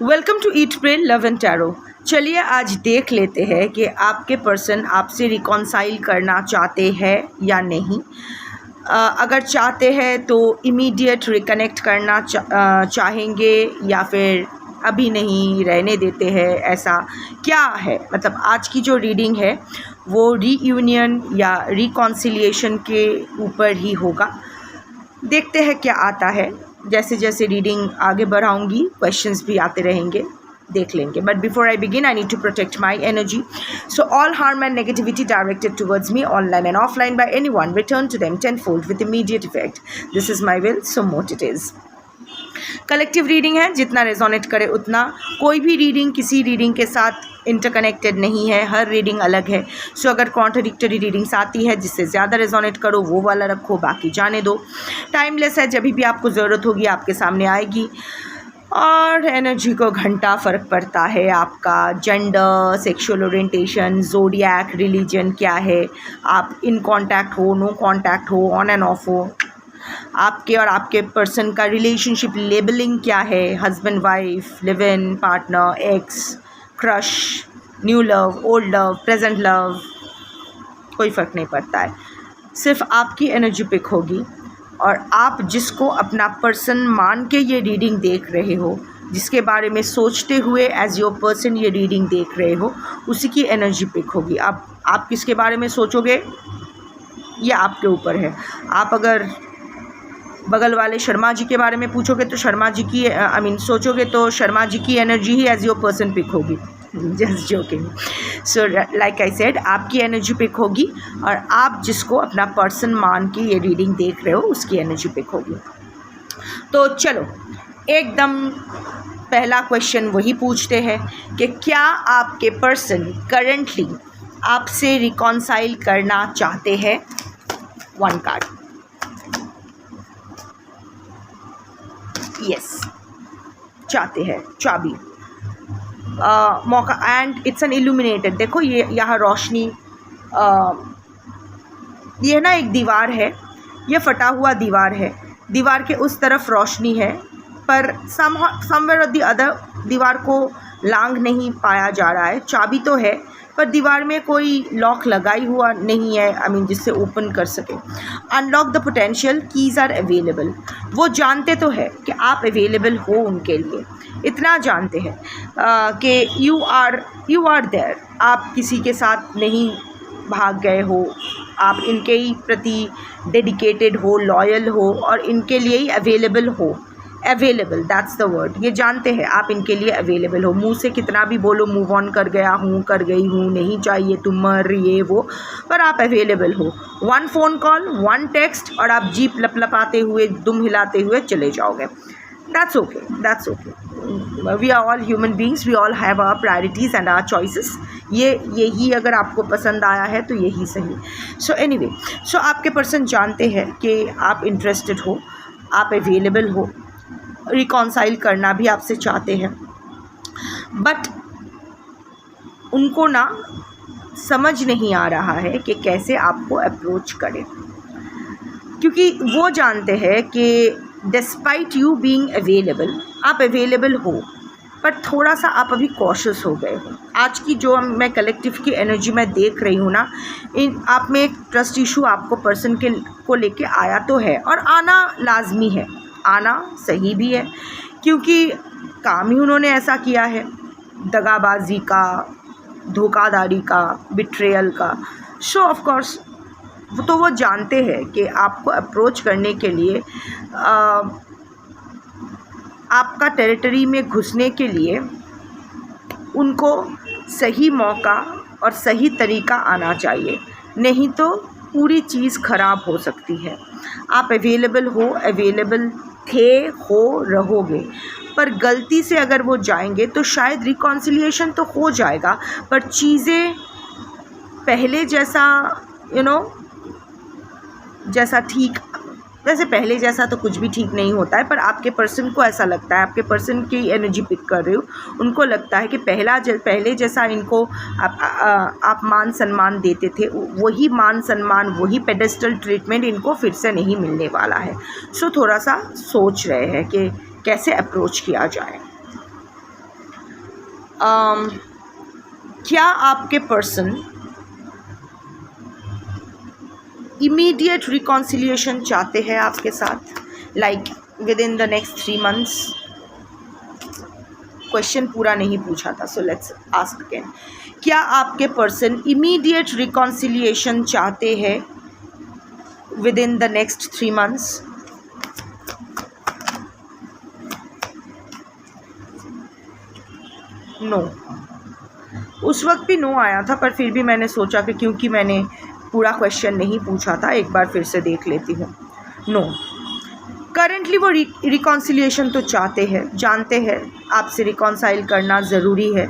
Welcome to eat pray love and tarot. चलिए आज देख लेते हैं कि आपके पर्सन आपसे रिकॉन्साइल करना चाहते हैं या नहीं। अगर चाहते हैं तो इमीडिएट रिकनेक्ट करना चाहेंगे या फिर अभी नहीं रहने देते हैं, ऐसा क्या है। मतलब आज की जो रीडिंग है वो रीयूनियन या रिकॉन्सिलिएशन के ऊपर ही होगा। देखते हैं क्या आता है। जैसे जैसे रीडिंग आगे बढ़ाऊंगी क्वेश्चंस भी आते रहेंगे, देख लेंगे। But before I begin I need to protect my energy, so all harm and negativity directed towards me online and offline by anyone return to them tenfold with immediate effect. This is my will, so mote it is. Collective reading है, जितना resonate करे उतना। कोई भी reading किसी reading के साथ interconnected नहीं है, हर रीडिंग अलग है। सो अगर कॉन्ट्रडिक्टरी रीडिंग्स आती है जिससे ज़्यादा रेजोनेट करो वो वाला रखो, बाकी जाने दो। टाइमलेस है, जब भी आपको ज़रूरत होगी आपके सामने आएगी। और एनर्जी को घंटा फ़र्क पड़ता है आपका gender, sexual orientation, zodiac, religion क्या है, आप इन कांटेक्ट हो, नो कांटेक्ट हो, ऑन एंड ऑफ हो, आपके और आपके पर्सन का रिलेशनशिप लेबलिंग क्या है, husband wife, live in, partner, x, crush, new love, old love, present love, कोई फ़र्क नहीं पड़ता है। सिर्फ आपकी एनर्जी पिक होगी और आप जिसको अपना पर्सन मान के ये रीडिंग देख रहे हो, जिसके बारे में सोचते हुए एज योर पर्सन ये रीडिंग देख रहे हो, उसी की एनर्जी पिक होगी। आप किसके बारे में सोचोगे ये आपके ऊपर है। आप अगर बगल वाले शर्मा जी के बारे में पूछोगे तो शर्मा जी की सोचोगे तो शर्मा जी की एनर्जी ही एज योर पर्सन पिक होगी। Just joking. So like I said, आपकी एनर्जी पिक होगी और आप जिसको अपना पर्सन मान के ये रीडिंग देख रहे हो उसकी एनर्जी पिक होगी। तो चलो एकदम पहला क्वेश्चन वही पूछते हैं कि क्या आपके पर्सन करंटली आपसे रिकॉन्साइल करना चाहते हैं। वन कार्ड, यस, चाहते हैं, चाबी, मौका, एंड इट्स एन इल्यूमिनेटेड। देखो ये यहाँ रोशनी, ये ना एक दीवार है, ये फटा हुआ दीवार है, दीवार के उस तरफ रोशनी है पर समवेयर और द अदर दीवार को लांग नहीं पाया जा रहा है। चाबी तो है पर दीवार में कोई लॉक लगाई हुआ नहीं है, जिससे ओपन कर सके। Unlock the potential, keys are available. वो जानते तो है कि आप अवेलेबल हो उनके लिए, इतना जानते हैं कि यू आर देयर। आप किसी के साथ नहीं भाग गए हो, आप इनके ही प्रति डेडिकेटेड हो, लॉयल हो और इनके लिए ही अवेलेबल हो। Available, that's the word. ये जानते हैं आप इनके लिए अवेलेबल हो। मुंह से कितना भी बोलो मूव ऑन कर गया हूँ, कर गई हूँ, नहीं चाहिए तुम, मर ये वो, पर आप अवेलेबल हो। One phone call, one text और आप जीप लपलपाते हुए, दुम हिलाते हुए चले जाओगे। That's okay, that's okay. We are all human beings, we all have our priorities and our choices. यही अगर आपको पसंद आया है तो यही सही। सो एनीवे, सो आपके पर्सन जानते हैं कि आप इंटरेस्टेड हो, आप अवेलेबल हो, रिकॉन्साइल करना भी आपसे चाहते हैं। बट उनको ना समझ नहीं आ रहा है कि कैसे आपको अप्रोच करें, क्योंकि वो जानते हैं कि डिस्पाइट यू बीइंग अवेलेबल, आप अवेलेबल हो पर थोड़ा सा आप अभी कॉशियस हो गए हो। आज की जो मैं कलेक्टिव की एनर्जी में देख रही हूँ ना, आप में एक ट्रस्ट इशू आपको पर्सन को लेके आया तो है और आना लाजमी है, आना सही भी है, क्योंकि काम ही उन्होंने ऐसा किया है, दगाबाजी का, धोखाधड़ी का, बिट्रेयल का। सो ऑफ कोर्स तो वो जानते हैं कि आपको अप्रोच करने के लिए, आपका टेरिटरी में घुसने के लिए उनको सही मौका और सही तरीका आना चाहिए, नहीं तो पूरी चीज़ ख़राब हो सकती है। आप अवेलेबल हो, अवेलेबल थे, हो, रहोगे, पर गलती से अगर वो जाएंगे तो शायद रिकॉन्सिलिएशन तो हो जाएगा पर चीज़ें पहले जैसा जैसा ठीक, वैसे पहले जैसा तो कुछ भी ठीक नहीं होता है। पर आपके पर्सन को ऐसा लगता है, आपके पर्सन की एनर्जी पिक कर रही हो, उनको लगता है कि पहले जैसा इनको आप मान सम्मान देते थे, वही मान सम्मान, वही पेडेस्टल ट्रीटमेंट इनको फिर से नहीं मिलने वाला है। सो थोड़ा सा सोच रहे हैं कि कैसे अप्रोच किया जाए। क्या आपके पर्सन इमीडिएट रिकॉन्सिलिएशन चाहते हैं आपके साथ, like with in the next 3 months? Question पूरा नहीं पूछा था, सो लेट्स आस्क अगेन। क्या आपके पर्सन इमीडिएट रिकॉन्सिलिएशन चाहते हैं within the next 3 months? No. उस वक्त भी नो आया था, पर फिर भी मैंने सोचा कि क्योंकि मैंने पूरा क्वेश्चन नहीं पूछा था, एक बार फिर से देख लेती हूँ। नो, करेंटली वो रिकॉन्सिलिएशन तो चाहते हैं, जानते हैं आपसे रिकॉन्साइल करना ज़रूरी है,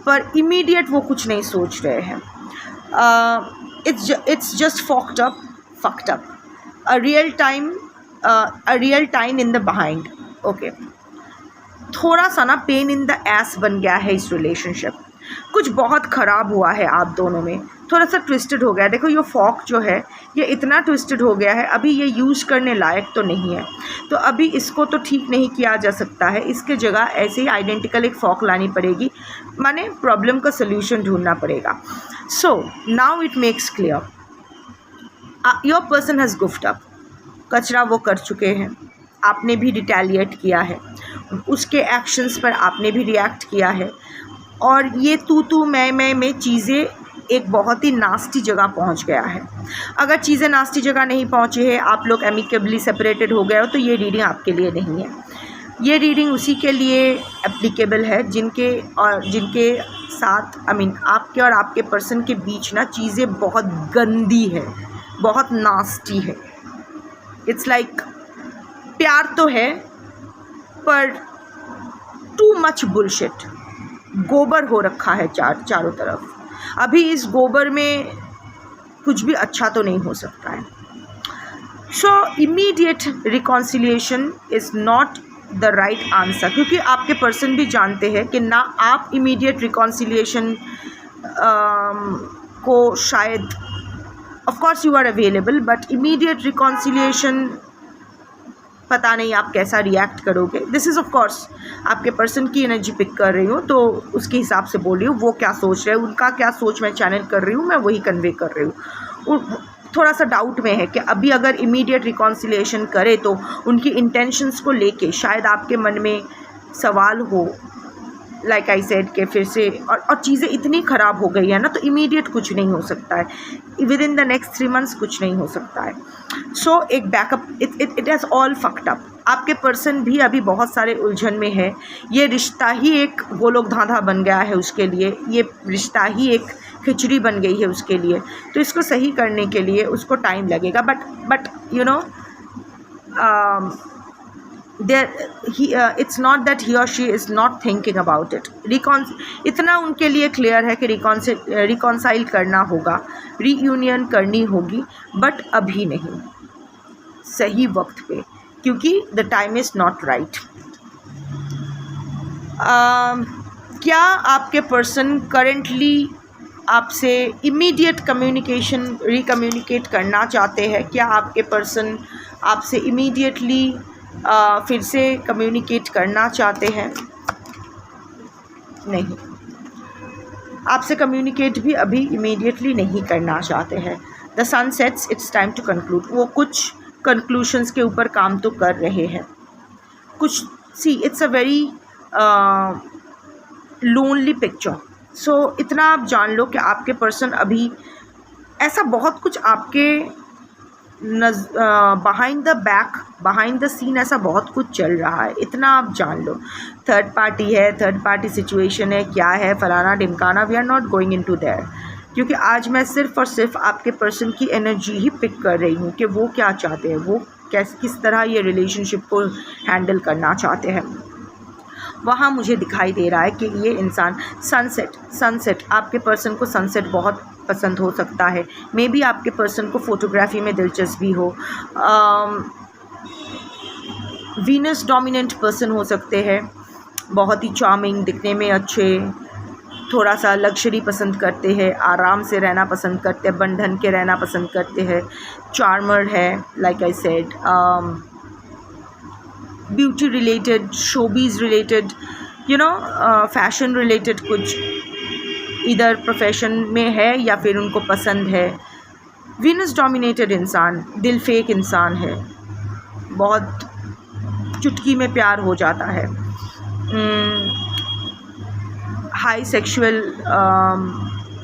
पर इमीडिएट वो कुछ नहीं सोच रहे हैं। It's just fucked up a real time in the behind. Okay, थोड़ा सा ना पेन इन द एस बन गया है इस रिलेशनशिप। कुछ बहुत ख़राब हुआ है आप दोनों में, थोड़ा सा ट्विस्टेड हो गया है। देखो ये फॉक जो है ये इतना ट्विस्टेड हो गया है, अभी ये यूज़ करने लायक तो नहीं है, तो अभी इसको तो ठीक नहीं किया जा सकता है। इसके जगह ऐसे ही आइडेंटिकल एक फॉक लानी पड़ेगी, माने प्रॉब्लम का सल्यूशन ढूंढना पड़ेगा। So now it makes clear, your person has goofed up. कचरा वो कर चुके हैं, आपने भी रिटेलिएट किया है, उसके एक्शंस पर आपने भी रिएक्ट किया है, और ये तू मैं में चीज़ें एक बहुत ही नास्टी जगह पहुंच गया है। अगर चीज़ें नास्टी जगह नहीं पहुंची है, आप लोग एमिकेबली सेपरेटेड हो गए हो, तो ये रीडिंग आपके लिए नहीं है। ये रीडिंग उसी के लिए एप्लीकेबल है जिनके साथ आपके और आपके पर्सन के बीच ना चीज़ें बहुत गंदी है, बहुत नास्टी है। इट्स लाइक प्यार तो है पर टू मच बुलशिट, गोबर हो रखा है चारों तरफ। अभी इस गोबर में कुछ भी अच्छा तो नहीं हो सकता है। So immediate reconciliation is not the right answer, क्योंकि आपके पर्सन भी जानते हैं कि ना आप इमीडिएट रिकॉन्सिलिएशन को शायद, of course you are available, but immediate reconciliation पता नहीं आप कैसा रिएक्ट करोगे। दिस इज़ ऑफ कोर्स आपके पर्सन की एनर्जी पिक कर रही हूँ, तो उसके हिसाब से बोल रही हूँ। वो क्या सोच रहे हैं, उनका क्या सोच मैं चैनल कर रही हूँ, मैं वही कन्वे कर रही हूँ। थोड़ा सा डाउट में है कि अभी अगर इमीडिएट रिकॉन्सिलिएशन करे तो उनकी इंटेंशंस को लेके शायद आपके मन में सवाल हो, लाइक आई सेड के फिर से और चीज़ें इतनी ख़राब हो गई है ना, तो इमीडिएट कुछ नहीं हो सकता है, with in the next 3 months कुछ नहीं हो सकता है। सो एक backup, it has all fucked up. आपके पर्सन भी अभी बहुत सारे उलझन में है। ये रिश्ता ही एक गोलोक धांधा बन गया है उसके लिए, ये रिश्ता ही एक खिचड़ी बन गई है उसके लिए, तो इसको सही करने के लिए उसको टाइम लगेगा। But you know it's not that he or she is not thinking about it. इतना उनके लिए क्लियर है कि रिकॉन्साइल करना होगा, रीयूनियन करनी होगी, बट अभी नहीं, सही वक्त पे, क्योंकि the time is not right. क्या आपके पर्सन करेंटली आपसे इमीडिएट रिकम्युनिकेट करना चाहते हैं? क्या आपके पर्सन आपसे इमीडिएटली फिर से कम्युनिकेट करना चाहते हैं? नहीं, आपसे कम्युनिकेट भी अभी इमीडिएटली नहीं करना चाहते हैं। The sun sets, it's time to conclude. वो कुछ कंक्लूशंस के ऊपर काम तो कर रहे हैं, कुछ it's a very lonely picture. So इतना आप जान लो कि आपके पर्सन अभी ऐसा बहुत कुछ आपके बिहाइंड द सीन ऐसा बहुत कुछ चल रहा है, इतना आप जान लो। थर्ड पार्टी है, थर्ड पार्टी सिचुएशन है, क्या है, फलाना ढिमकाना, we are not going into that, क्योंकि आज मैं सिर्फ और सिर्फ आपके पर्सन की एनर्जी ही पिक कर रही हूँ कि वो क्या चाहते हैं, वो किस तरह ये रिलेशनशिप को हैंडल करना चाहते हैं। वहाँ मुझे दिखाई दे रहा है कि ये इंसान सनसेट आपके पर्सन को सनसेट बहुत पसंद हो सकता है। मे बी आपके पर्सन को फ़ोटोग्राफी में दिलचस्पी हो, वीनस डोमिनेंट पर्सन हो सकते हैं, बहुत ही चार्मिंग, दिखने में अच्छे, थोड़ा सा लग्जरी पसंद करते हैं, आराम से रहना पसंद करते हैं, बंधन के रहना पसंद करते हैं, चार्मर है, like I said, beauty related, showbiz related, fashion related कुछ इधर प्रोफेशन में है या फिर उनको पसंद है। वीनस डोमिनेटेड इंसान, दिल फेक इंसान है, बहुत चुटकी में प्यार हो जाता है। हाई सेक्सुअल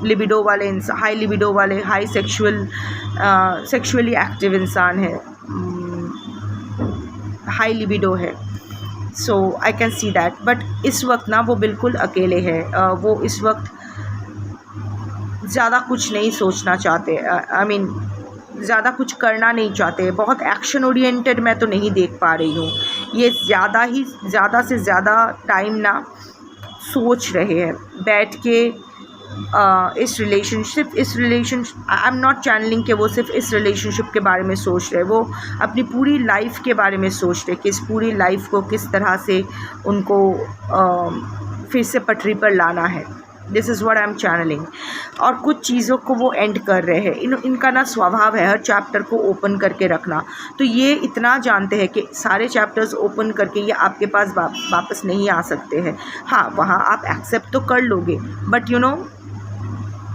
लिबिडो वाले इंसान, हाई लिबिडो वाले, हाई सेक्सुअली एक्टिव इंसान है, हाई लिबिडो है। So I can see that. But इस वक्त ना वो बिल्कुल अकेले है। वो इस वक्त ज़्यादा कुछ नहीं सोचना चाहते, आई मीन ज़्यादा कुछ करना नहीं चाहते। बहुत एक्शन ओरिएंटेड मैं तो नहीं देख पा रही हूँ। ये ज़्यादा से ज़्यादा टाइम ना सोच रहे हैं बैठ के इस relationship I am not channelling कि वो सिर्फ इस रिलेशनशिप के बारे में सोच रहे, वो अपनी पूरी लाइफ के बारे में सोच रहे कि इस पूरी लाइफ को किस तरह से उनको फिर से पटरी पर लाना है। This is what I am channelling. और कुछ चीज़ों को वो एंड कर रहे हैं। इनका ना स्वभाव है हर चैप्टर को ओपन करके रखना। तो ये इतना जानते हैं कि सारे चैप्टर्स ओपन करके ये आपके पास वापस नहीं आ सकते हैं। हाँ, वहाँ आप एक्सेप्ट तो कर लोगे, बट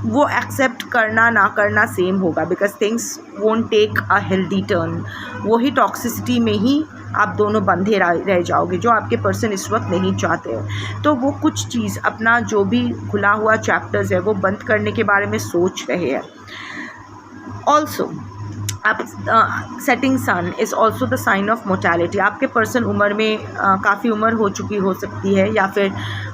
वो एक्सेप्ट करना ना करना सेम होगा, because things won't take a healthy turn. वही टॉक्सिसिटी में ही आप दोनों बंधे रह जाओगे, जो आपके पर्सन इस वक्त नहीं चाहते हैं। तो वो कुछ चीज़ अपना जो भी खुला हुआ चैप्टर्स है वो बंद करने के बारे में सोच रहे हैं। ऑल्सो आप setting sun is also the sign of mortality. आपके पर्सन उम्र में काफ़ी उम्र हो चुकी हो सकती है, या फिर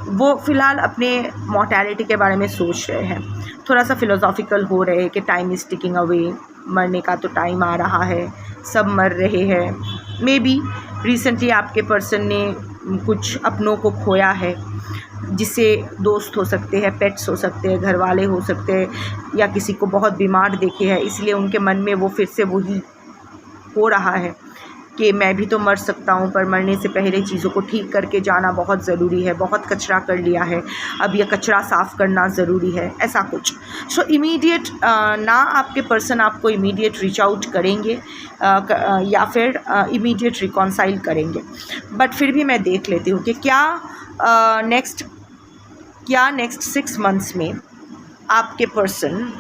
वो फ़िलहाल अपने मोर्टैलिटी के बारे में सोच रहे हैं। थोड़ा सा फ़िलोसॉफिकल हो रहे हैं कि टाइम इज़ टिकिंग अवे, मरने का तो टाइम आ रहा है, सब मर रहे हैं। मे बी रिसेंटली आपके पर्सन ने कुछ अपनों को खोया है, जिससे दोस्त हो सकते हैं, पेट्स हो सकते हैं, घर वाले हो सकते हैं, या किसी को बहुत बीमार देखे हैं, इसलिए उनके मन में वो फिर से वही हो रहा है कि मैं भी तो मर सकता हूँ, पर मरने से पहले चीज़ों को ठीक करके जाना बहुत ज़रूरी है। बहुत कचरा कर लिया है, अब यह कचरा साफ़ करना ज़रूरी है, ऐसा कुछ। सो इमीडिएट ना आपके पर्सन आपको इमीडिएट रीच आउट करेंगे या फिर इमीडिएट रिकॉन्साइल करेंगे। बट फिर भी मैं देख लेती हूँ कि क्या नेक्स्ट 6 मंथ्स में आपके पर्सन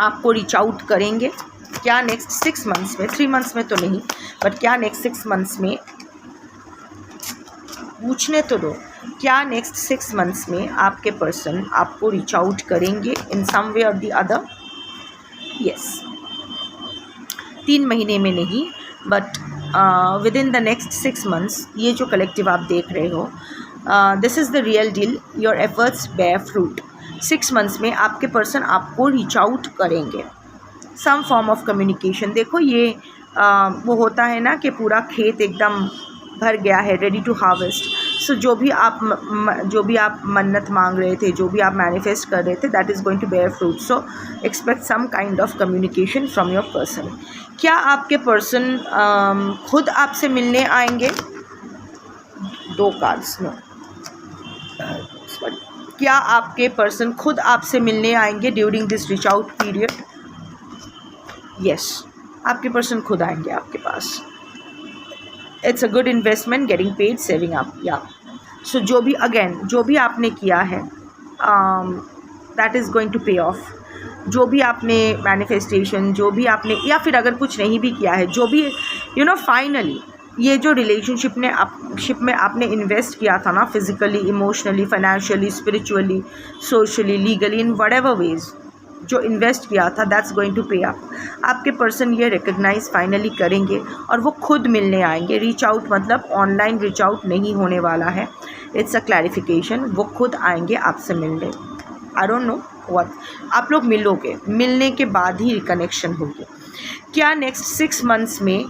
आपको रीच आउट करेंगे। क्या नेक्स्ट 6 मंथ्स में, 3 मंथ्स में तो नहीं, बट क्या नेक्स्ट 6 मंथ्स में, पूछने तो दो, क्या नेक्स्ट 6 मंथ्स में आपके पर्सन आपको रीच आउट करेंगे इन सम वे और द अदर? यस, 3 महीने में नहीं, but within the next 6 months. ये जो कलेक्टिव आप देख रहे हो, this is the real deal, your efforts bear fruit. 6 months में आपके पर्सन आपको रीच आउट करेंगे, सम फॉर्म ऑफ कम्युनिकेशन। देखो ये वो होता है ना कि पूरा खेत एकदम भर गया है, रेडी टू हार्वेस्ट। सो जो भी आप मन्नत मांग रहे थे, जो भी आप मैनिफेस्ट कर रहे थे, that is going to bear fruit. So expect some kind of communication from your person. क्या आपके पर्सन खुद आपसे मिलने आएंगे? 2 कार्ड्स नो। क्या आपके पर्सन खुद आपसे मिलने आएंगे during this reach out period? Yes, आपके पर्सन खुद आएंगे आपके पास। It's a good investment, getting paid, saving up, या सो जो भी आपने किया है that is going to pay off. जो भी आपने मैनिफेस्टेशन, जो भी आपने, या फिर अगर कुछ नहीं भी किया है, जो भी फाइनली ये जो रिलेशनशिप में आपने इन्वेस्ट किया था ना, physically, emotionally, financially, spiritually, socially, legally, in whatever ways जो इन्वेस्ट किया था, that's going to pay up. आपके पर्सन ये रिकग्नाइज फाइनली करेंगे और वो खुद मिलने आएंगे। रीच आउट मतलब ऑनलाइन रीच आउट नहीं होने वाला है, इट्स अ क्लैरिफिकेशन। वो खुद आएंगे आपसे मिलने। आई डोंट नो व्हाट, आप लोग मिलोगे, मिलने के बाद ही रिकनेक्शन होगी। क्या नेक्स्ट 6 मंथ्स में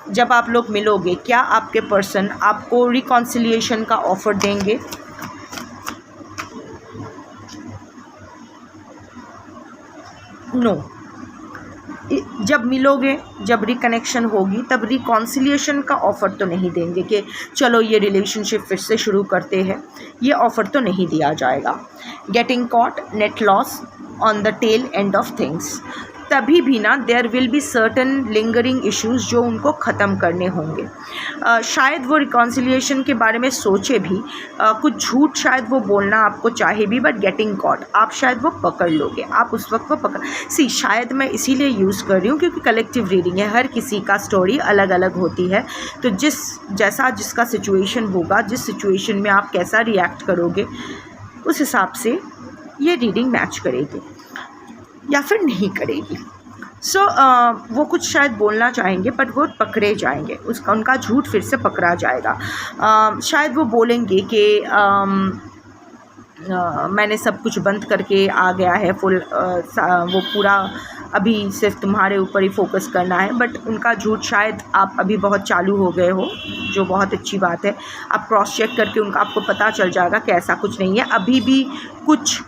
जब आप लोग मिलोगे, क्या आपके पर्सन आपको रिकॉन्सिलिएशन का ऑफ़र देंगे? नो। जब मिलोगे, जब रिकनेक्शन होगी, तब रिकॉन्सिलिएशन का ऑफ़र तो नहीं देंगे कि चलो ये रिलेशनशिप फिर से शुरू करते हैं, ये ऑफ़र तो नहीं दिया जाएगा। Getting caught, net loss on the tail end of things. तभी भी ना there will be certain lingering issues जो उनको ख़त्म करने होंगे। शायद वो रिकॉन्सिलिएशन के बारे में सोचे भी, कुछ झूठ शायद वो बोलना आपको चाहे भी, बट गेटिंग कॉट आप शायद वो पकड़ लोगे, आप उस वक्त वो पकड़ शायद मैं इसीलिए यूज़ कर रही हूँ क्योंकि कलेक्टिव रीडिंग है, हर किसी का स्टोरी अलग अलग होती है। तो जैसा जिसका सिचुएशन होगा, जिस सिचुएशन में आप कैसा रिएक्ट करोगे, उस हिसाब से ये रीडिंग मैच करेगी या फिर नहीं करेगी। वो कुछ शायद बोलना चाहेंगे बट वो पकड़े जाएंगे, उनका झूठ फिर से पकड़ा जाएगा। शायद वो बोलेंगे कि मैंने सब कुछ बंद करके आ गया है, वो पूरा अभी सिर्फ तुम्हारे ऊपर ही फोकस करना है, बट उनका झूठ शायद आप अभी बहुत चालू हो गए हो, जो बहुत अच्छी बात है। आप क्रॉस चेक करके आपको पता चल जाएगा कि ऐसा कुछ नहीं है, अभी भी कुछ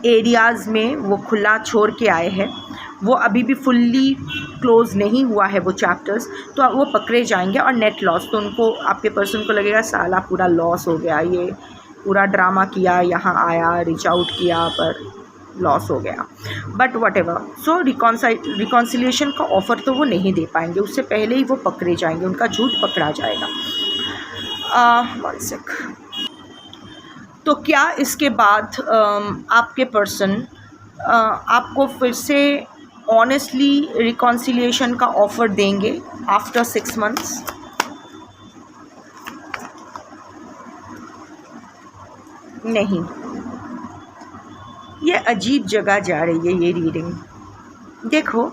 एरियाज़ में वो खुला छोड़ के आए हैं, वो अभी भी फुल्ली क्लोज़ नहीं हुआ है वो चैप्टर्स, तो वो पकड़े जाएंगे। और नेट लॉस, तो उनको, आपके पर्सन को लगेगा साला पूरा लॉस हो गया, ये पूरा ड्रामा किया, यहाँ आया, रीच आउट किया, पर लॉस हो गया। But what ever, so reconciliation का ऑफ़र तो वो नहीं दे पाएंगे, उससे पहले ही वो पकड़े जाएंगे, उनका झूठ पकड़ा जाएगा। One sec. तो क्या इसके बाद आपके पर्सन आपको फिर से ऑनेस्टली रिकॉन्सिलिएशन का ऑफ़र देंगे आफ्टर 6 months? नहीं, ये अजीब जगह जा रही है ये रीडिंग। देखो,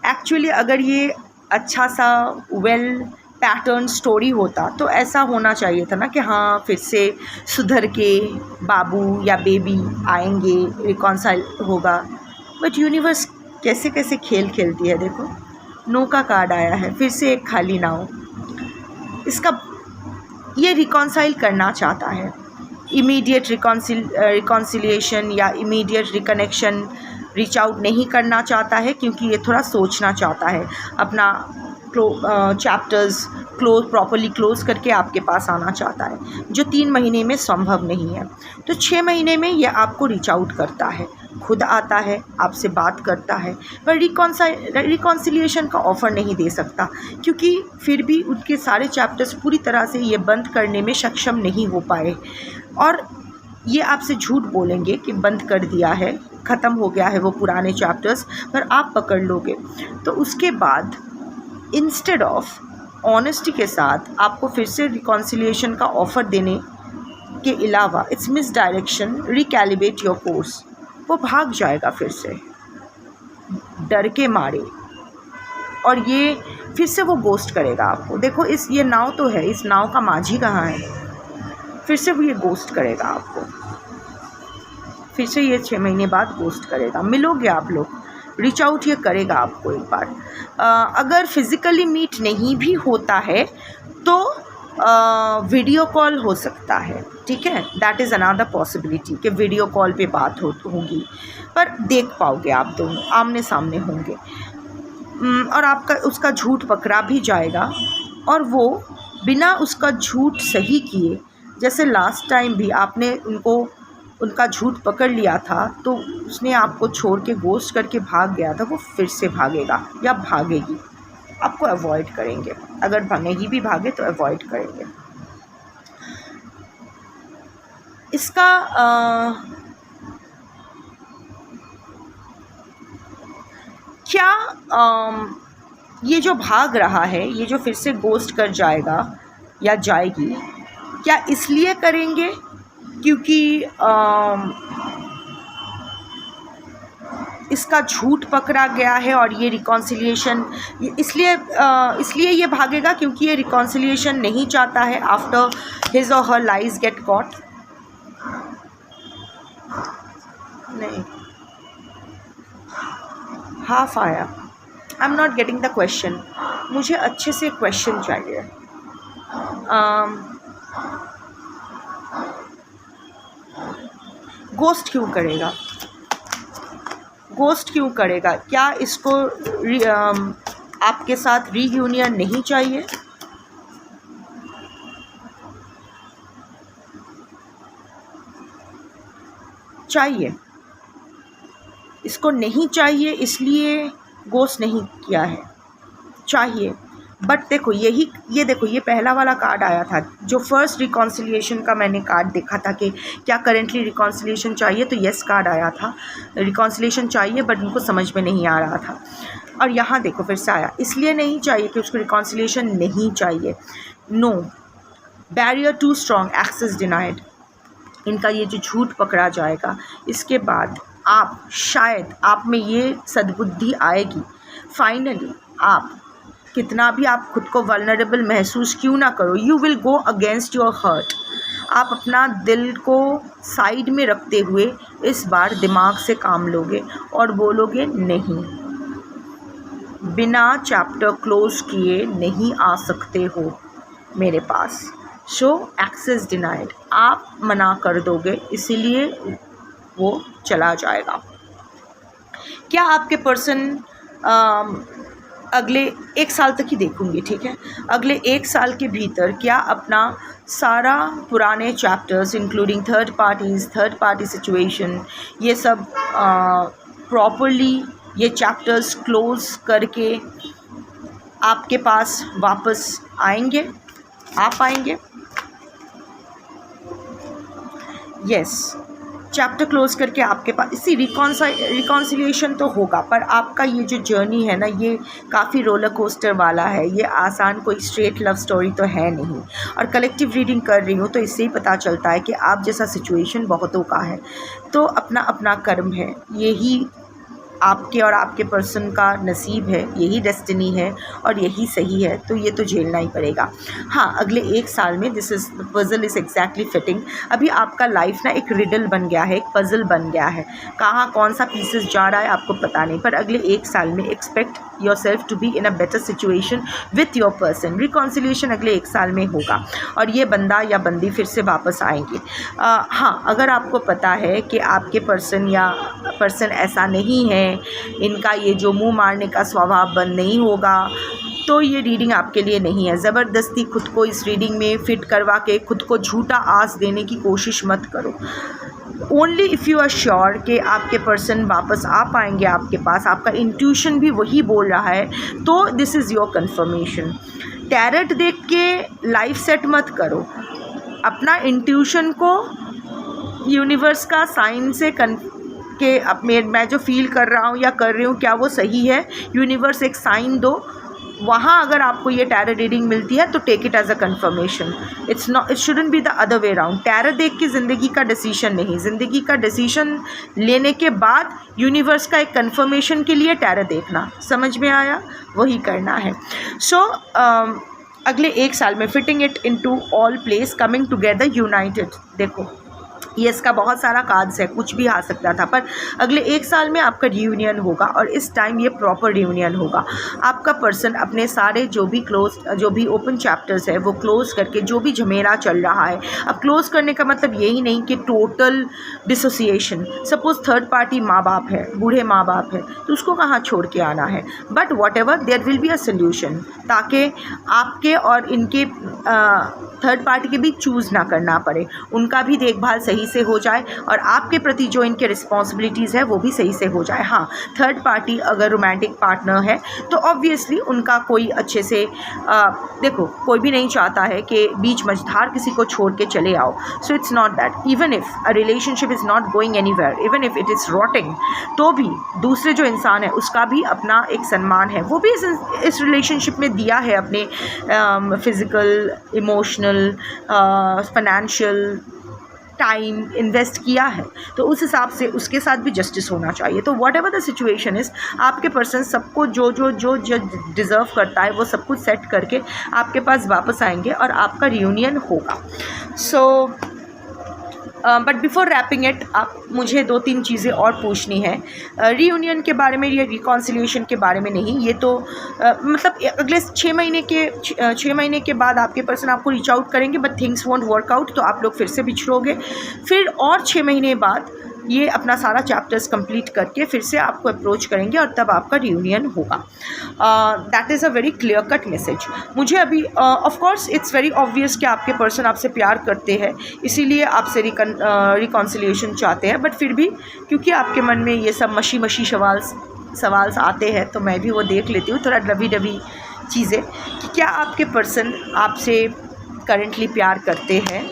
एक्चुअली अगर ये अच्छा सा वेल पैटर्न स्टोरी होता तो ऐसा होना चाहिए था ना कि हाँ फिर से सुधर के बाबू या बेबी आएंगे, रिकॉन्साइल होगा। बट यूनिवर्स कैसे कैसे खेल खेलती है। देखो, नो का कार्ड आया है, फिर से एक खाली नाव। इसका ये रिकॉन्साइल करना चाहता है, इमीडिएट रिकॉन्सिलिएशन या इमीडिएट रिकनेक्शन रीच आउट नहीं करना चाहता है, क्योंकि ये थोड़ा सोचना चाहता है, अपना चैप्टर्स प्रॉपर्ली क्लोज करके आपके पास आना चाहता है, जो 3 महीने में संभव नहीं है। तो 6 महीने में ये आपको रीच आउट करता है, खुद आता है, आपसे बात करता है, पर रिकॉन्सिलिएशन का ऑफ़र नहीं दे सकता, क्योंकि फिर भी उनके सारे चैप्टर्स पूरी तरह से ये बंद करने में सक्षम नहीं हो पाए, और ये आपसे झूठ बोलेंगे कि बंद कर दिया है, ख़त्म हो गया है वो पुराने चैप्टर्स, पर आप पकड़ लोगे। तो उसके बाद इंस्टेड ऑफ ऑनेस्टी के साथ आपको फिर से रिकॉन्सिलिएशन का ऑफ़र देने के अलावा it's miss direction, recalibrate your course, वो भाग जाएगा फिर से डर के मारे, और ये फिर से वो गोस्ट करेगा आपको। देखो, ये नाव तो है, इस नाव का माझी कहाँ है? फिर से वो ये गोस्ट करेगा आपको, फिर से ये 6 महीने बाद गोस्ट करेगा। मिलोगे आप लोग, रीच आउट ये करेगा आपको एक बार। अगर फिज़िकली मीट नहीं भी होता है तो वीडियो कॉल हो सकता है, ठीक है, दैट इज़ अनदर पॉसिबिलिटी कि वीडियो कॉल पे बात होगी, पर देख पाओगे आप दोनों, आमने सामने होंगे, और आपका उसका झूठ पकड़ा भी जाएगा, और वो बिना उसका झूठ सही किए, जैसे लास्ट टाइम भी आपने उनका झूठ पकड़ लिया था, तो उसने आपको छोड़ के गोस्ट करके भाग गया था, वो फिर से भागेगा या भागेगी, आपको अवॉइड करेंगे। अगर नहीं भी भागे तो अवॉइड करेंगे। इसका क्या ये जो भाग रहा है, ये जो फिर से गोस्ट कर जाएगा या जाएगी, क्या इसलिए करेंगे क्योंकि इसका झूठ पकड़ा गया है और ये रिकॉन्सिलिएशन, इसलिए ये भागेगा क्योंकि ये रिकॉन्सिलिएशन नहीं चाहता है आफ्टर हिज और हर लाइज गेट कॉट? नहीं, हाफ आया। आई am not getting the question, मुझे अच्छे से क्वेश्चन चाहिए। गोस्ट क्यों करेगा? गोस्ट क्यों करेगा? क्या इसको आपके साथ रीयूनियन नहीं चाहिए? चाहिए। इसको नहीं चाहिए इसलिए गोस्ट नहीं किया है, चाहिए। बट देखो ये देखो ये पहला वाला कार्ड आया था जो फर्स्ट रिकॉन्सिलिएशन का मैंने कार्ड देखा था कि क्या करेंटली रिकॉन्सिलिएशन चाहिए, तो यस कार्ड आया था, रिकॉन्सिलिएशन चाहिए बट उनको समझ में नहीं आ रहा था। और यहाँ देखो फिर से आया, इसलिए नहीं चाहिए कि उसको रिकॉन्सिलिएशन नहीं चाहिए। No, barrier too strong, access denied. इनका ये जो झूठ पकड़ा जाएगा, इसके बाद आप शायद आप में ये सद्बुद्धि आएगी, फाइनली आप कितना भी आप खुद को वल्नरेबल महसूस क्यों ना करो, you will go against your heart. आप अपना दिल को साइड में रखते हुए इस बार दिमाग से काम लोगे और बोलोगे नहीं, बिना चैप्टर क्लोज किए नहीं आ सकते हो मेरे पास। सो एक्सेस डिनाइड, आप मना कर दोगे, इसीलिए वो चला जाएगा। क्या आपके पर्सन अगले 1 साल तक ही देखूंगी, ठीक है, अगले 1 साल के भीतर क्या अपना सारा पुराने chapters including third party situation, ये सब प्रॉपरली ये चैप्टर्स क्लोज करके आपके पास वापस आएंगे, आप आएंगे? यस, चैप्टर क्लोज करके आपके पास इसी रिकॉन्सिलिएशन तो होगा, पर आपका ये जो जर्नी है ना, ये काफ़ी रोलर कोस्टर वाला है, ये आसान कोई स्ट्रेट लव स्टोरी तो है नहीं। और कलेक्टिव रीडिंग कर रही हूँ तो इससे ही पता चलता है कि आप जैसा सिचुएशन बहुतों का है, तो अपना अपना कर्म है, यही आपके और आपके पर्सन का नसीब है, यही डेस्टिनी है और यही सही है, तो ये तो झेलना ही पड़ेगा। हाँ, अगले 1 साल में this is puzzle is exactly fitting. अभी आपका लाइफ ना एक रिडल बन गया है, एक पज़ल बन गया है, कहाँ कौन सा पीसेस जा रहा है आपको पता नहीं, पर अगले 1 साल में expect yourself to be in a better situation with your person. Reconciliation अगले 1 साल में होगा और ये बंदा या बंदी फिर से वापस आएंगे। हाँ, अगर आपको पता है कि आपके पर्सन या पर्सन ऐसा नहीं है, इनका ये जो मुंह मारने का स्वभाव बंद नहीं होगा, तो ये रीडिंग आपके लिए नहीं है। ज़बरदस्ती खुद को इस रीडिंग में फिट करवा के खुद को झूठा आस देने की कोशिश मत करो। Only if you are sure कि आपके पर्सन वापस आ पाएंगे आपके पास, आपका इंट्यूशन भी वही बोल रहा है, तो this is your conformation. Tarot देख के लाइफ सेट मत करो, अपना इंट्यूशन को यूनिवर्स का साइन से कि अब मैं जो फील कर रहा हूँ या कर रही हूँ क्या वो सही है, यूनिवर्स एक साइन दो। वहाँ अगर आपको ये टैरो रीडिंग मिलती है तो take it as a confirmation, it shouldn't be the other way round. Tarot देख के ज़िंदगी का डिसीजन नहीं, ज़िंदगी का डिसीजन लेने के बाद यूनिवर्स का एक कंफर्मेशन के लिए टैरो देखना। समझ में आया? वही करना है। सो अगले 1 साल में fitting it into all place, coming together, United. देखो ये इसका बहुत सारा कार्ड्स है, कुछ भी आ सकता था, पर अगले 1 साल में आपका रियूनियन होगा और इस टाइम ये प्रॉपर रियूनियन होगा। आपका पर्सन अपने सारे जो भी ओपन चैप्टर्स है वो क्लोज़ करके, जो भी झमेला चल रहा है, अब क्लोज़ करने का मतलब यही नहीं कि total dissociation. Suppose third party माँ बाप है, बूढ़े माँ बाप है, तो उसको कहाँ छोड़ के आना है, but whatever there will be a solution, ताकि आपके और इनके थर्ड पार्टी के बीच चूज़ ना करना पड़े, उनका भी देखभाल सही से हो जाए और आपके प्रति जो इनके रिस्पॉन्सिबिलिटीज़ है वो भी सही से हो जाए। हाँ, थर्ड पार्टी अगर रोमांटिक पार्टनर है तो ऑब्वियसली उनका कोई अच्छे से देखो, कोई भी नहीं चाहता है कि बीच मझधार किसी को छोड़ के चले आओ। So it's not that, even if a relationship is not going anywhere, even if it is rotting, तो भी दूसरे जो इंसान है उसका भी अपना एक सम्मान है, वो भी इस रिलेशनशिप में दिया है अपने physical, emotional, financial time invest किया है, तो उस हिसाब से उसके साथ भी जस्टिस होना चाहिए। तो what ever the situation is, आपके पर्सन सबको जो डिज़र्व करता है वो सब कुछ सेट करके आपके पास वापस आएंगे और आपका रियूनियन होगा। So but before wrapping it आप मुझे 2-3 चीज़ें और पूछनी है रियूनियन के बारे में या रिकॉन्सिलिएशन के बारे में नहीं। ये तो मतलब अगले 6 महीने के बाद आपके पर्सन आपको रीच आउट करेंगे, but things won't work out, तो आप लोग फिर से बिछड़ोगे। फिर और 6 महीने बाद ये अपना सारा चैप्टर्स कंप्लीट करके फिर से आपको अप्रोच करेंगे और तब आपका रियूनियन होगा। That is a very clear cut message. मुझे अभी of course it's very obvious कि आपके पर्सन आपसे प्यार करते हैं, इसीलिए आपसे रिकॉन्सिलिएशन चाहते हैं, बट फिर भी क्योंकि आपके मन में ये सब मशी सवाल आते हैं तो मैं भी वो देख लेती हूँ, थोड़ा डबी चीज़ें, कि क्या आपके पर्सन आपसे करेंटली प्यार करते हैं।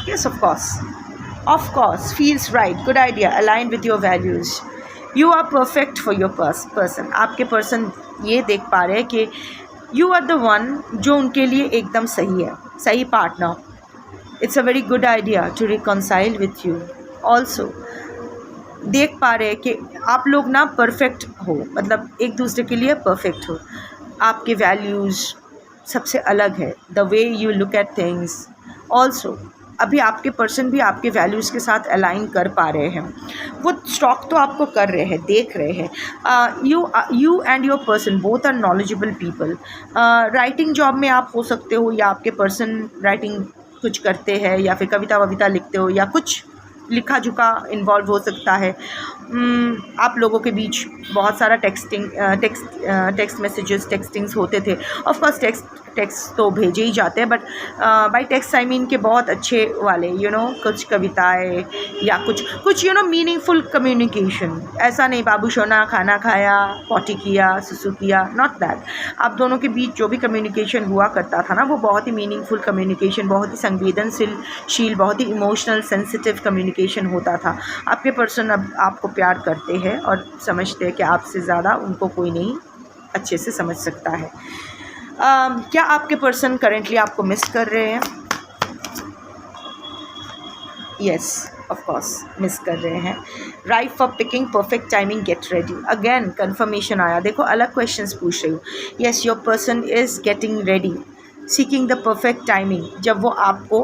Yes, of course, feels right, good idea, aligned with your values. You are perfect for your person. आपके पर्सन ये देख पा रहे हैं कि you are the one जो उनके लिए एकदम सही है, सही partner. It's a very good idea to reconcile with you. Also, देख पा रहे हैं कि आप लोग ना परफेक्ट हो, मतलब एक दूसरे के लिए परफेक्ट हो। आपके वैल्यूज़ सबसे अलग है, the way you look at things. Also अभी आपके पर्सन भी आपके वैल्यूज़ के साथ अलाइन कर पा रहे हैं, वो स्टॉक तो आपको कर रहे हैं, देख रहे हैं। You and your person both are knowledgeable people. Writing job में आप हो सकते हो, या आपके पर्सन राइटिंग कुछ करते हैं, या फिर कविता वविता लिखते हो, या कुछ लिखा झुका इन्वॉल्व हो सकता है। आप लोगों के बीच बहुत सारा टेक्स्ट मैसेजेस, टेक्सटिंग्स होते थे। ऑफ कोर्स टेक्स्ट तो भेजे ही जाते हैं, but by text I mean के बहुत अच्छे वाले, कुछ कविताएं या कुछ मीनिंगफुल कम्युनिकेशन। ऐसा नहीं बाबू सोना खाना खाया, पॉटी किया, सुसु किया, नॉट दैट। आप दोनों के बीच जो भी कम्युनिकेशन हुआ करता था ना, वो बहुत ही मीनिंगफुल कम्युनिकेशन, बहुत ही संवेदनशील, बहुत ही इमोशनल सेंसिटिव कम्युनिकेशन होता था। आपके पर्सन अब आपको प्यार करते हैं और समझते हैं कि आपसे ज़्यादा उनको कोई नहीं अच्छे से समझ सकता है। क्या आपके पर्सन करेंटली आपको मिस कर रहे हैं? यस, ऑफ कोर्स मिस कर रहे हैं। Right for picking, perfect timing, get ready. Again confirmation आया। देखो अलग क्वेश्चंस पूछ रही हूँ। Yes, your person is getting ready, seeking the perfect timing, जब वो आपको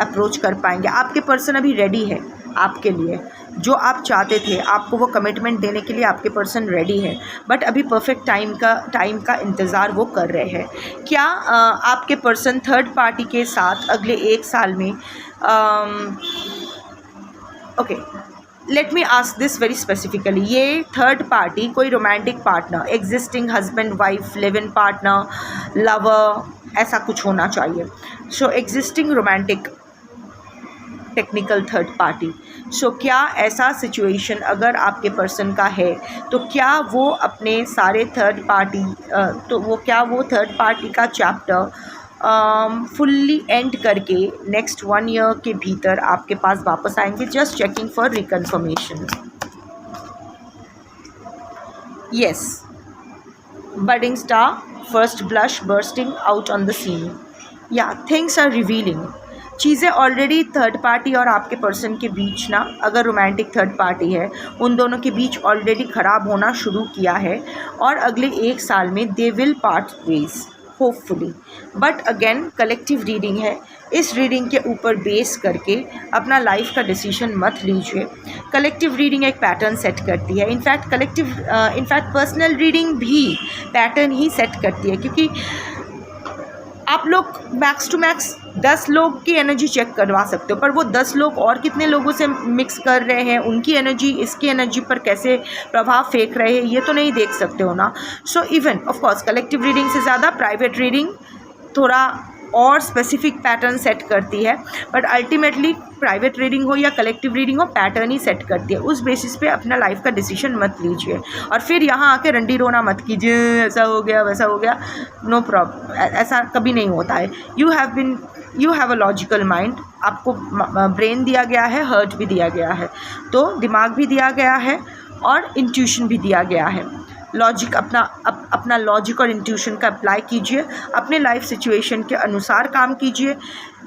अप्रोच कर पाएंगे। आपके पर्सन अभी रेडी है आपके लिए, जो आप चाहते थे, आपको वो कमिटमेंट देने के लिए आपके पर्सन रेडी है, बट अभी परफेक्ट टाइम का इंतज़ार वो कर रहे हैं। क्या आपके पर्सन थर्ड पार्टी के साथ अगले 1 साल में okay, let me ask this very specifically, ये थर्ड पार्टी कोई romantic partner, existing husband wife, live in partner, lover, ऐसा कुछ होना चाहिए। So existing romantic technical third party. So क्या ऐसा सिचुएशन अगर आपके पर्सन का है, तो क्या वो अपने सारे थर्ड पार्टी का चैप्टर फुल्ली एंड करके नेक्स्ट 1 ईयर के भीतर आपके पास वापस आएंगे? Just checking for reconfirmation. Yes, budding star, first blush, bursting out on the scene, या थिंग्स आर रिवीलिंग। चीज़ें ऑलरेडी थर्ड पार्टी और आपके पर्सन के बीच ना, अगर रोमांटिक थर्ड पार्टी है, उन दोनों के बीच ऑलरेडी ख़राब होना शुरू किया है, और अगले 1 साल में they will part ways hopefully. But again collective reading है, इस रीडिंग के ऊपर बेस करके अपना लाइफ का डिसीजन मत लीजिए। कलेक्टिव रीडिंग एक पैटर्न सेट करती है। इनफैक्ट पर्सनल रीडिंग भी पैटर्न ही सेट करती है, क्योंकि आप लोग मैक्स टू मैक्स 10 लोग की एनर्जी चेक करवा सकते हो, पर वो 10 लोग और कितने लोगों से मिक्स कर रहे हैं, उनकी एनर्जी इसकी एनर्जी पर कैसे प्रभाव फेंक रहे हैं, ये तो नहीं देख सकते हो ना। So even of course collective reading से ज़्यादा प्राइवेट रीडिंग थोड़ा और स्पेसिफिक पैटर्न सेट करती है, बट अल्टीमेटली प्राइवेट रीडिंग हो या कलेक्टिव रीडिंग हो, पैटर्न ही सेट करती है। उस बेसिस पे अपना लाइफ का डिसीजन मत लीजिए, और फिर यहाँ आके रंडी रोना मत कीजिए, ऐसा हो गया वैसा हो गया। नो प्रॉब्लम, ऐसा कभी नहीं होता है। You have a logical mind, आपको ब्रेन दिया गया है, हर्ट भी दिया गया है, तो दिमाग भी दिया गया है और इंट्यूशन भी दिया गया है। लॉजिक अपना लॉजिक और इंट्यूशन का अप्लाई कीजिए, अपने लाइफ सिचुएशन के अनुसार काम कीजिए।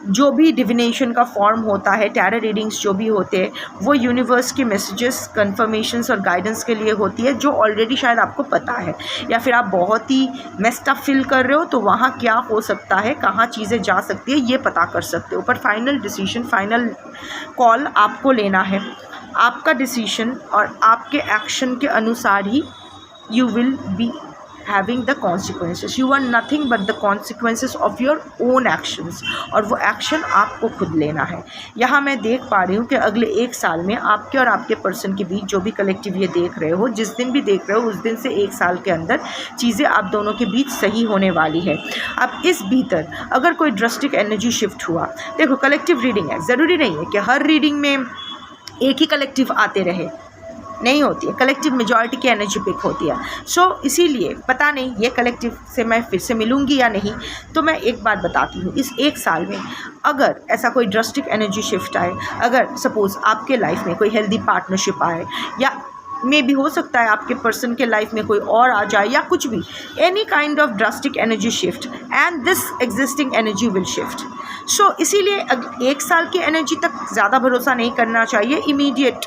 जो भी डिविनेशन का फॉर्म होता है, टैरो रीडिंग्स जो भी होते हैं, वो यूनिवर्स के मैसेजेस, कन्फर्मेशंस और गाइडेंस के लिए होती है, जो ऑलरेडी शायद आपको पता है, या फिर आप बहुत ही मेस्ड अप फील कर रहे हो, तो वहाँ क्या हो सकता है, कहाँ चीज़ें जा सकती है, ये पता कर सकते हो। पर फाइनल डिसीजन, फाइनल कॉल आपको लेना है। आपका डिसीजन और आपके एक्शन के अनुसार ही you will be having the consequences, you are nothing but the consequences of your own actions, और वो एक्शन आपको खुद लेना है। यहाँ मैं देख पा रही हूँ कि अगले 1 साल में आपके और आपके पर्सन के बीच, जो भी कलेक्टिव ये देख रहे हो, जिस दिन भी देख रहे हो, उस दिन से 1 साल के अंदर चीज़ें आप दोनों के बीच सही होने वाली है। अब इस भीतर अगर कोई ड्रास्टिक एनर्जी शिफ्ट हुआ, देखो कलेक्टिव रीडिंग है, ज़रूरी नहीं है कि हर रीडिंग में एक ही कलेक्टिव आते रहे, नहीं होती है, कलेक्टिव मेजॉरिटी की एनर्जी पिक होती है। सो इसीलिए पता नहीं ये कलेक्टिव से मैं फिर से मिलूँगी या नहीं, तो मैं एक बात बताती हूँ, इस 1 साल में अगर ऐसा कोई ड्रास्टिक एनर्जी शिफ्ट आए, अगर सपोज़ आपके लाइफ में कोई हेल्दी पार्टनरशिप आए, या मे भी हो सकता है आपके पर्सन के लाइफ में कोई और आ जाए, या कुछ भी, any kind of drastic energy shift, and this existing energy will shift. So इसीलिए 1 साल की एनर्जी तक ज़्यादा भरोसा नहीं करना चाहिए, इमीडिएट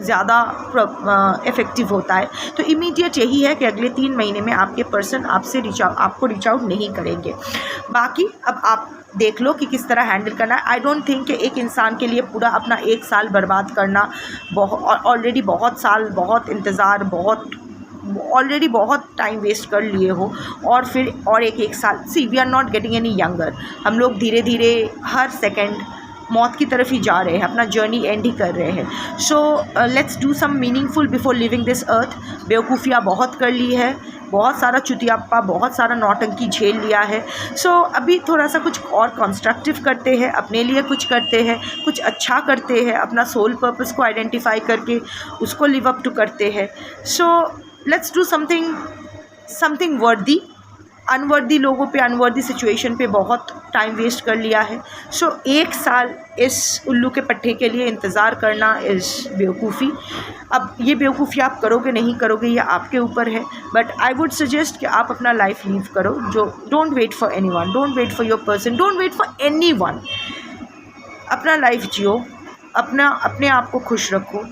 ज़्यादा इफ़ेक्टिव होता है। तो इमीडिएट यही है कि अगले 3 महीने में आपके पर्सन आपसे आपको रीच आउट नहीं करेंगे। बाकी अब आप देख लो कि किस तरह हैंडल करना है। आई डोंट थिंक कि एक इंसान के लिए पूरा अपना 1 साल बर्बाद करना, ऑलरेडी बहुत साल, बहुत इंतज़ार, ऑलरेडी बहुत टाइम वेस्ट कर लिए हो, और फिर और एक साल, see we are not getting any younger, हम लोग धीरे धीरे हर सेकेंड मौत की तरफ ही जा रहे हैं, अपना जर्नी एंड ही कर रहे हैं। So let's do some meaningful before leaving this earth. बेवकूफ़ियाँ बहुत कर ली है, बहुत सारा चुतियाप्पा, बहुत सारा नौटंकी झेल लिया है। सो अभी थोड़ा सा कुछ और कंस्ट्रक्टिव करते हैं, अपने लिए कुछ करते हैं, कुछ अच्छा करते हैं, अपना सोल पर्पस को आइडेंटिफाई करके उसको लिव अप टू करते हैं। सो लेट्स डू समथिंग वर्दी। अनवर्दी लोगों पे, अनवर्दी सिचुएशन पे बहुत टाइम वेस्ट कर लिया है। सो 1 साल इस उल्लू के पट्टे के लिए इंतज़ार करना इज़ बेवकूफ़ी। अब ये बेवकूफ़ी आप करोगे नहीं करोगे ये आपके ऊपर है, बट आई वुड सजेस्ट कि आप अपना लाइफ लीव करो। जो don't wait for anyone, don't wait for your person, don't wait for anyone. अपना लाइफ जियो, अपने आप को खुश रखो,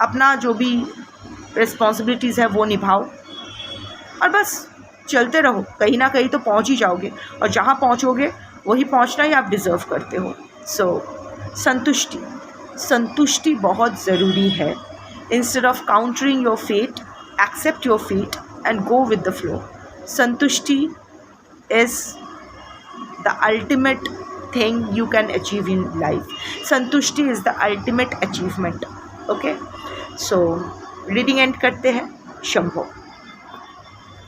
अपना जो भी रिस्पॉन्सिबिलिटीज़ है वो निभाओ, और बस चलते रहो। कहीं ना कहीं तो पहुंच ही जाओगे, और जहां पहुंचोगे वही पहुंचना ही आप डिज़र्व करते हो। सो संतुष्टि बहुत ज़रूरी है। Instead of countering your fate, accept your fate and go with the flow. संतुष्टि is the ultimate thing you can achieve in life. संतुष्टि is the ultimate achievement. Okay, so reading end करते हैं। शंभो।